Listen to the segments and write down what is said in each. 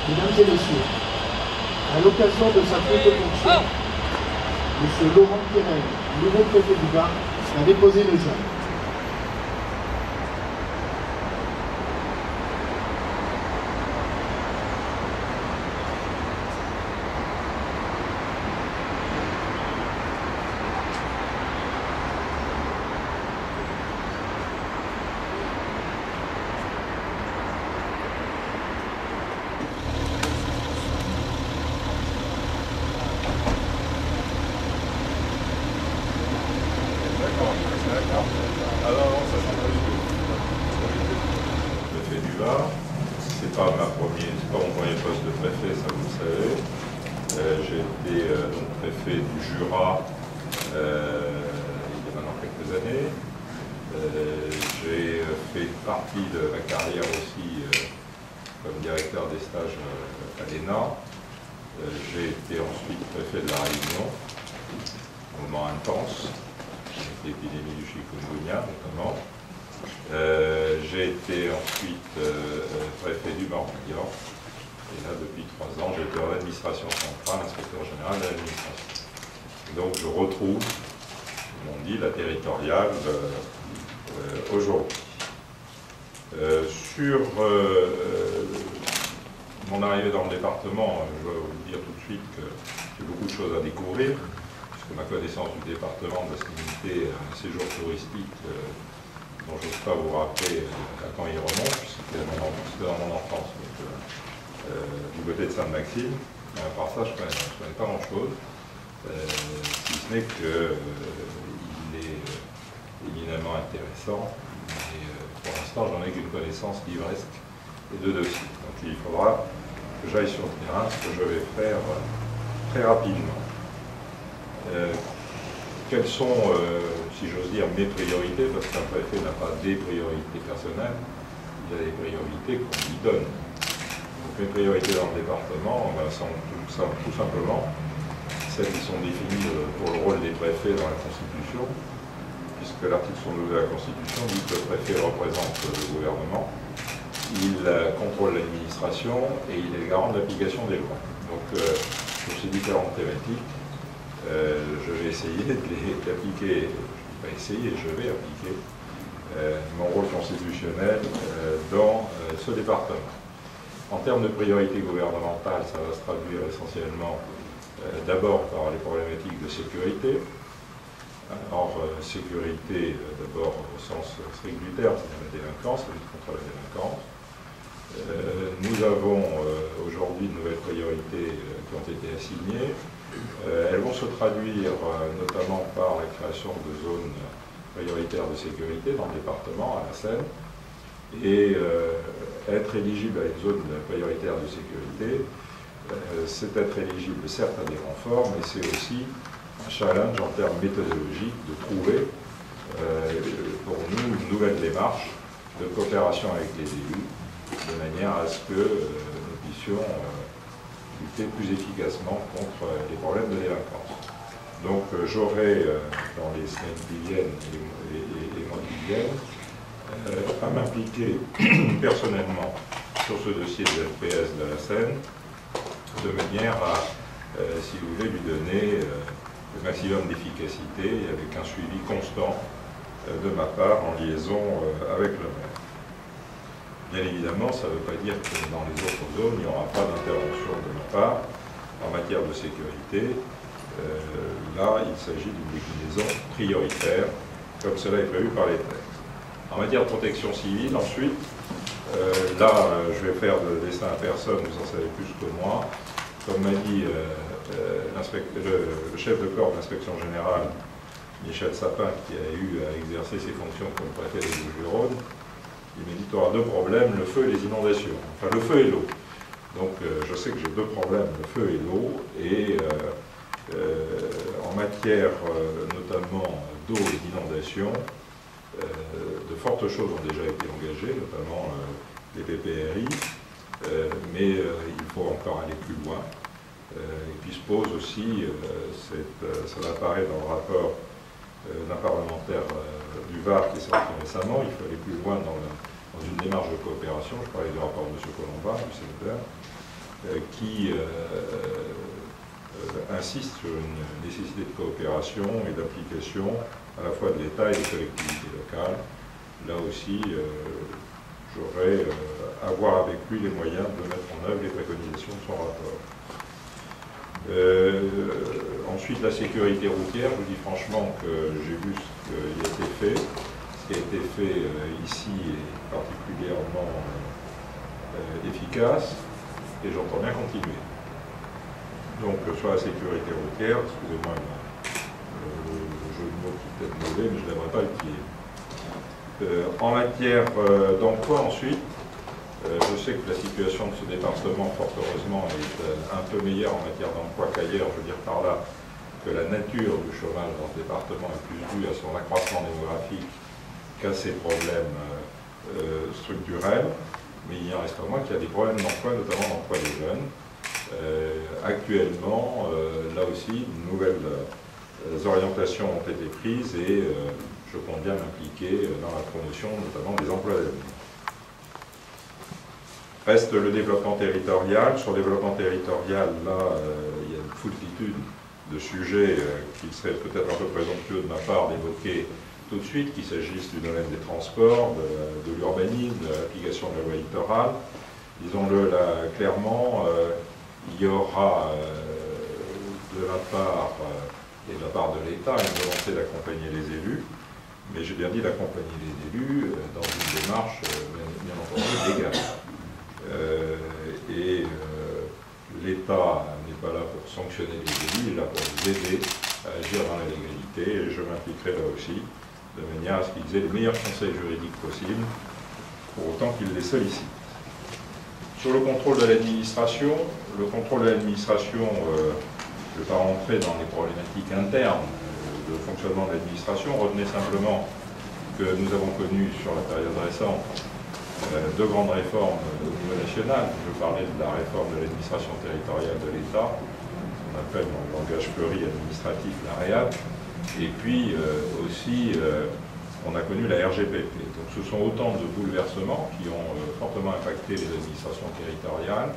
Mesdames et messieurs, à l'occasion de sa photofonction, M. Laurent Pirel, nouveau préfet du Var, a déposé le jalon. Préfet du Var, c'est pas mon premier poste de préfet, ça vous le savez. J'ai été donc préfet du Jura il y a maintenant quelques années. J'ai fait partie de ma carrière aussi comme directeur des stages à l'ENA. J'ai été ensuite préfet de la Réunion, un moment intense, avec l'épidémie du chikungunya notamment. J'ai été ensuite préfet du Morbihan, et là depuis 3 ans j'étais en administration centrale, inspecteur général de l'administration. Donc je retrouve, comme on dit, la territoriale aujourd'hui. Sur mon arrivée dans le département, je dois vous dire tout de suite que j'ai beaucoup de choses à découvrir, puisque ma connaissance du département va se limiter à un séjour touristique dont je n'ose pas vous rappeler à quand il remonte, puisque c'était dans mon enfance, du côté de Sainte-Maxime. Mais à part ça, je ne connais pas grand-chose, si ce n'est qu'il est éminemment intéressant, mais pour l'instant, j'en ai qu'une connaissance livresque et de dossiers. Donc il faudra que j'aille sur le terrain, ce que je vais faire très rapidement. Quelles sont, si j'ose dire, mes priorités, parce qu'un préfet n'a pas des priorités personnelles, il y a des priorités qu'on lui donne. Donc mes priorités dans le département sont tout simplement celles qui sont définies pour le rôle des préfets dans la Constitution, puisque l'article 112 de la Constitution dit que le préfet représente le gouvernement, il contrôle l'administration et il est garant de l'application des lois. Donc sur ces différentes thématiques, je vais essayer d'appliquer, je ne vais pas essayer, je vais appliquer mon rôle constitutionnel dans ce département. En termes de priorité gouvernementale, ça va se traduire essentiellement d'abord par les problématiques de sécurité. Alors, sécurité d'abord au sens strict du terme, c'est-à-dire la délinquance, la lutte contre la délinquance. Nous avons aujourd'hui de nouvelles priorités qui ont été assignées. Elles vont se traduire notamment par la création de zones prioritaires de sécurité dans le département, à la Seine, et être éligible à une zone prioritaire de sécurité, c'est être éligible certes à des renforts, mais c'est aussi un challenge en termes méthodologiques de trouver pour nous une nouvelle démarche de coopération avec les élus, de manière à ce que nous puissions lutter plus efficacement contre les problèmes de délinquance. Donc j'aurai dans les semaines qui viennent et les mois qui viennent à m'impliquer personnellement sur ce dossier de l'FPS de la Seine, de manière à, si vous voulez, lui donner le maximum d'efficacité et avec un suivi constant de ma part en liaison avec le maire. Bien évidemment, ça ne veut pas dire que dans les autres zones, il n'y aura pas d'intervention de ma part en matière de sécurité. Là, il s'agit d'une déclinaison prioritaire, comme cela est prévu par les textes. En matière de protection civile, ensuite, là, je vais faire le dessin à personne, vous en savez plus que moi. Comme m'a dit le chef de corps de l'inspection générale, Michel Sapin, qui a eu à exercer ses fonctions comme préfet des Bouches-du-Rhône, il m'a dit tu auras 2 problèmes, le feu et les inondations. Enfin, le feu et l'eau. Donc, je sais que j'ai 2 problèmes, le feu et l'eau, et en matière notamment d'eau et d'inondation, de fortes choses ont déjà été engagées, notamment les PPRI, mais il faut encore aller plus loin. Et puis se pose aussi, ça apparaît dans le rapport d'un parlementaire du Var qui est sorti récemment, il faut aller plus loin dans une démarche de coopération. Je parlais du rapport de M. Colomba, du sénateur. qui insiste sur une nécessité de coopération et d'application à la fois de l'État et des collectivités locales. Là aussi, j'aurais à voir avec lui les moyens de mettre en œuvre les préconisations de son rapport. Ensuite, la sécurité routière, je vous dis franchement que j'ai vu ce qui a été fait. Ce qui a été fait ici est particulièrement efficace et j'entends bien continuer. Donc sur la sécurité routière, excusez-moi le jeu de mots qui est peut-être mauvais, mais je n'aimerais pas l'utiliser. En matière d'emploi ensuite, je sais que la situation de ce département, fort heureusement, est un peu meilleure en matière d'emploi qu'ailleurs. Je veux dire par là que la nature du chômage dans ce département est plus due à son accroissement démographique qu'à ses problèmes structurels. Mais il n'en reste pas moins qu'il y a des problèmes d'emploi, notamment d'emploi des jeunes. Actuellement, là aussi, de nouvelles orientations ont été prises et je compte bien m'impliquer dans la promotion, notamment des emplois d'avenir. Reste le développement territorial. Sur le développement territorial, là, il y a une foultitude de sujets qu'il serait peut-être un peu présomptueux de ma part d'évoquer tout de suite, qu'il s'agisse du domaine des transports, de l'urbanisme, de l'application de la loi littorale. Disons-le là clairement, il y aura de la part et de la part de l'État une volonté d'accompagner les élus, mais j'ai bien dit d'accompagner les élus dans une démarche bien entendu légale. L'État n'est pas là pour sanctionner les élus, il est là pour les aider à agir dans la légalité, et je m'impliquerai là aussi, de manière à ce qu'ils aient les meilleurs conseils juridiques possibles, pour autant qu'ils les sollicitent. Sur le contrôle de l'administration, je ne vais pas rentrer dans les problématiques internes de fonctionnement de l'administration, retenez simplement que nous avons connu sur la période récente deux grandes réformes au niveau national. Je parlais de la réforme de l'administration territoriale de l'État, qu'on appelle dans le langage fleuri administratif la READ, et puis aussi on a connu la RGPP. Donc ce sont autant de bouleversements qui ont fortement impacté les administrations territoriales.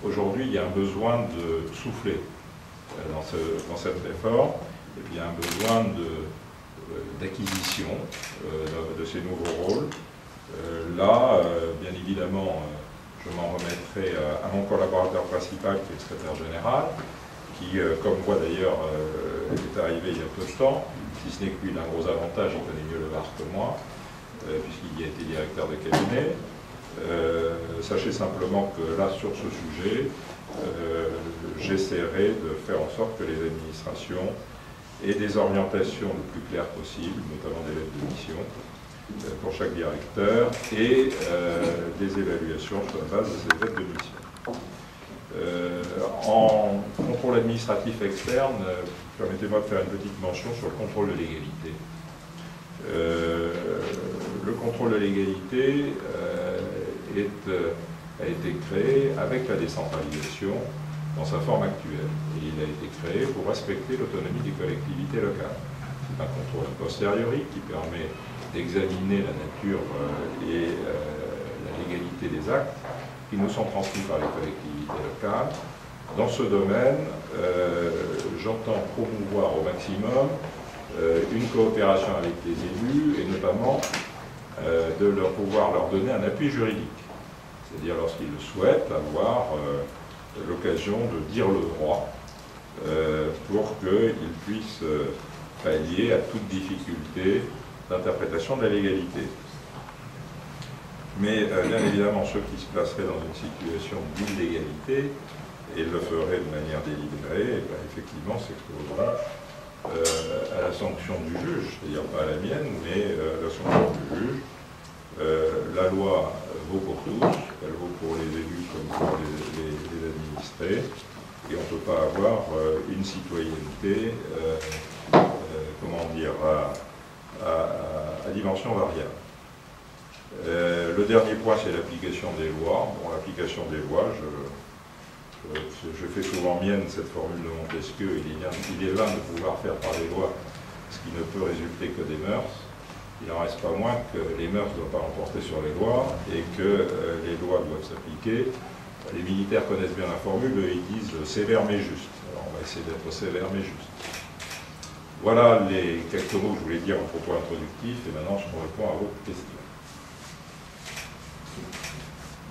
Aujourd'hui, il y a un besoin de souffler dans cette réforme, et puis il y a un besoin d'acquisition de ces nouveaux rôles. Là, bien évidemment, je m'en remettrai à mon collaborateur principal, qui est le secrétaire général, qui, comme moi d'ailleurs, est arrivé il y a peu de temps, si ce n'est que lui, il a un gros avantage, il connaît mieux le Var que moi, puisqu'il y a été directeur de cabinet. Sachez simplement que là, sur ce sujet, j'essaierai de faire en sorte que les administrations aient des orientations le plus claires possible, notamment des lettres de mission, pour chaque directeur, et des évaluations sur la base de ces lettres de mission. En contrôle administratif externe, permettez-moi de faire une petite mention sur le contrôle de légalité. Le contrôle de légalité a été créé avec la décentralisation dans sa forme actuelle. Et il a été créé pour respecter l'autonomie des collectivités locales. C'est un contrôle a posteriori qui permet d'examiner la nature et la légalité des actes qui nous sont transmis par les collectivités locales. Dans ce domaine, j'entends promouvoir au maximum une coopération avec les élus et notamment de pouvoir leur donner un appui juridique. C'est-à-dire lorsqu'ils le souhaitent, avoir l'occasion de dire le droit pour qu'ils puissent pallier à toute difficulté d'interprétation de la légalité. Mais bien évidemment, ceux qui se placeraient dans une situation d'illégalité et le feraient de manière délibérée, effectivement s'exposeront à la sanction du juge, c'est-à-dire pas à la mienne, mais à la sanction du juge. La loi vaut pour tous, elle vaut pour les élus comme pour les administrés, et on ne peut pas avoir une citoyenneté, comment dire, à dimension variable. Le dernier point, c'est l'application des lois. Bon, l'application des lois, je fais souvent mienne cette formule de Montesquieu, il est vain de pouvoir faire par les lois ce qui ne peut résulter que des mœurs. Il n'en reste pas moins que les mœurs ne doivent pas l'emporter sur les lois et que les lois doivent s'appliquer Les militaires connaissent bien la formule, ils disent sévère mais juste. Alors on va essayer d'être sévère mais juste. Voilà les quelques mots que je voulais dire en propos introductif, et maintenant je réponds à votre question.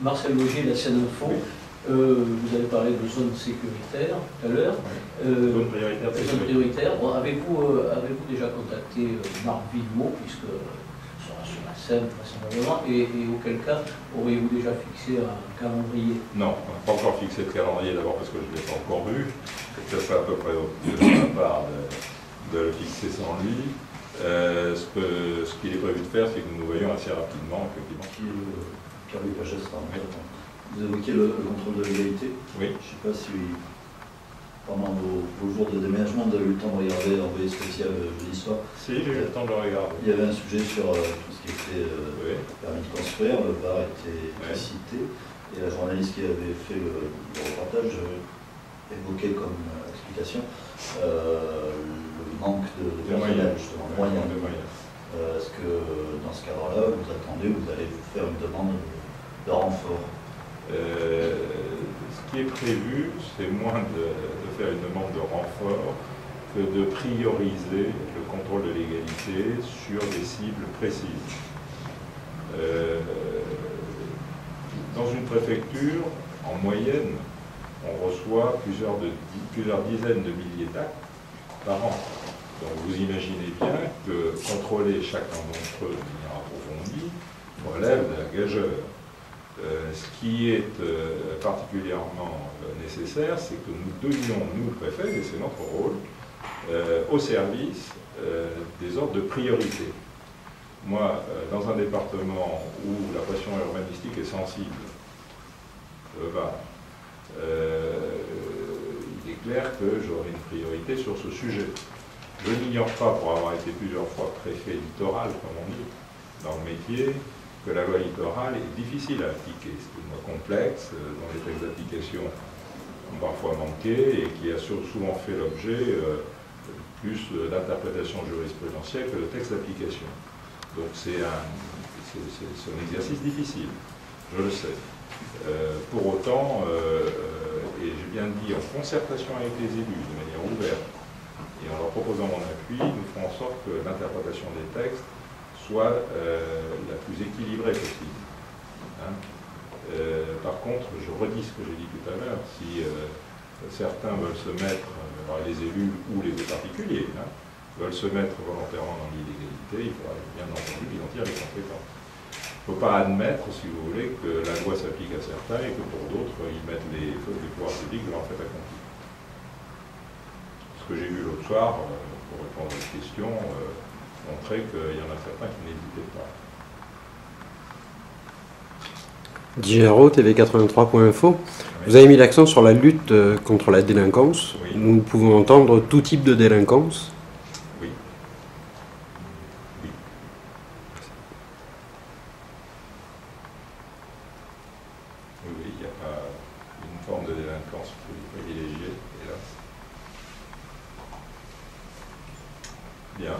Marcel Logier, la scène info. Oui. Vous avez parlé de zone sécuritaire tout à l'heure. Oui. Zone prioritaire. Zone prioritaire. Bon, avez-vous déjà contacté Marc Villemot, puisque sera sur la scène vraisemblablement, et auquel cas auriez-vous déjà fixé un calendrier? Non, on n'a pas encore fixé le calendrier, d'abord parce que je ne l'ai pas encore vu. Ça serait à peu près obligé de ma part de le fixer sans lui. Ce qu'il est prévu de faire, c'est que nous nous voyons assez rapidement, effectivement. Pierre-Louis Pagès, vous évoquiez le contrôle de légalité. Oui. Je ne sais pas si pendant vos jours de déménagement, vous avez eu le temps de regarder l'envoyé spécial jeudi soir. Si, j'ai eu le temps de le regarder. Il y avait un sujet sur tout ce qui était permis de construire, le VAR était cité, et la journaliste qui avait fait le reportage évoquait comme explication le manque de personnel, justement, de moyens. Est-ce que dans ce cadre-là, vous attendez, vous allez faire une demande de renfort? Ce qui est prévu, c'est moins de faire une demande de renfort que de prioriser le contrôle de légalité sur des cibles précises. Dans une préfecture, en moyenne, on reçoit plusieurs dizaines de milliers d'actes par an. Donc vous imaginez bien que contrôler chacun d'entre eux de manière approfondie relève de la gageure. Ce qui est particulièrement nécessaire, c'est que nous donnions, nous, préfets, et c'est notre rôle, au service des ordres de priorité. Moi, dans un département où la pression urbanistique est sensible, il est clair que j'aurai une priorité sur ce sujet. Je n'ignore pas, pour avoir été plusieurs fois préfet littoral, comme on dit, dans le métier, que la loi littorale est difficile à appliquer. C'est une loi complexe, dont les textes d'application ont parfois manqué et qui a souvent fait l'objet plus d'interprétations jurisprudentielles que de textes d'application. Donc c'est un exercice difficile, je le sais. Pour autant, et j'ai bien dit en concertation avec les élus, de manière ouverte, et en leur proposant mon appui, nous ferons en sorte que l'interprétation des textes soit la plus équilibrée possible. Hein. Par contre, je redis ce que j'ai dit tout à l'heure, si certains veulent se mettre, les élus ou les particuliers, veulent se mettre volontairement dans l'illégalité, il faudra bien entendu qu'ils en tirent les conséquences. Il ne faut pas admettre, si vous voulez, que la loi s'applique à certains et que pour d'autres, ils mettent les pouvoirs publics devant le fait accompli. Ce que j'ai vu l'autre soir, pour répondre à votre question, montrait qu'il y en a certains qui n'hésitaient pas. Giraud, TV83.info. Vous avez mis l'accent sur la lutte contre la délinquance. Oui. Nous pouvons entendre tout type de délinquance. Oui. Oui. Oui, il n'y a pas une forme de délinquance privilégiée, hélas. Bien.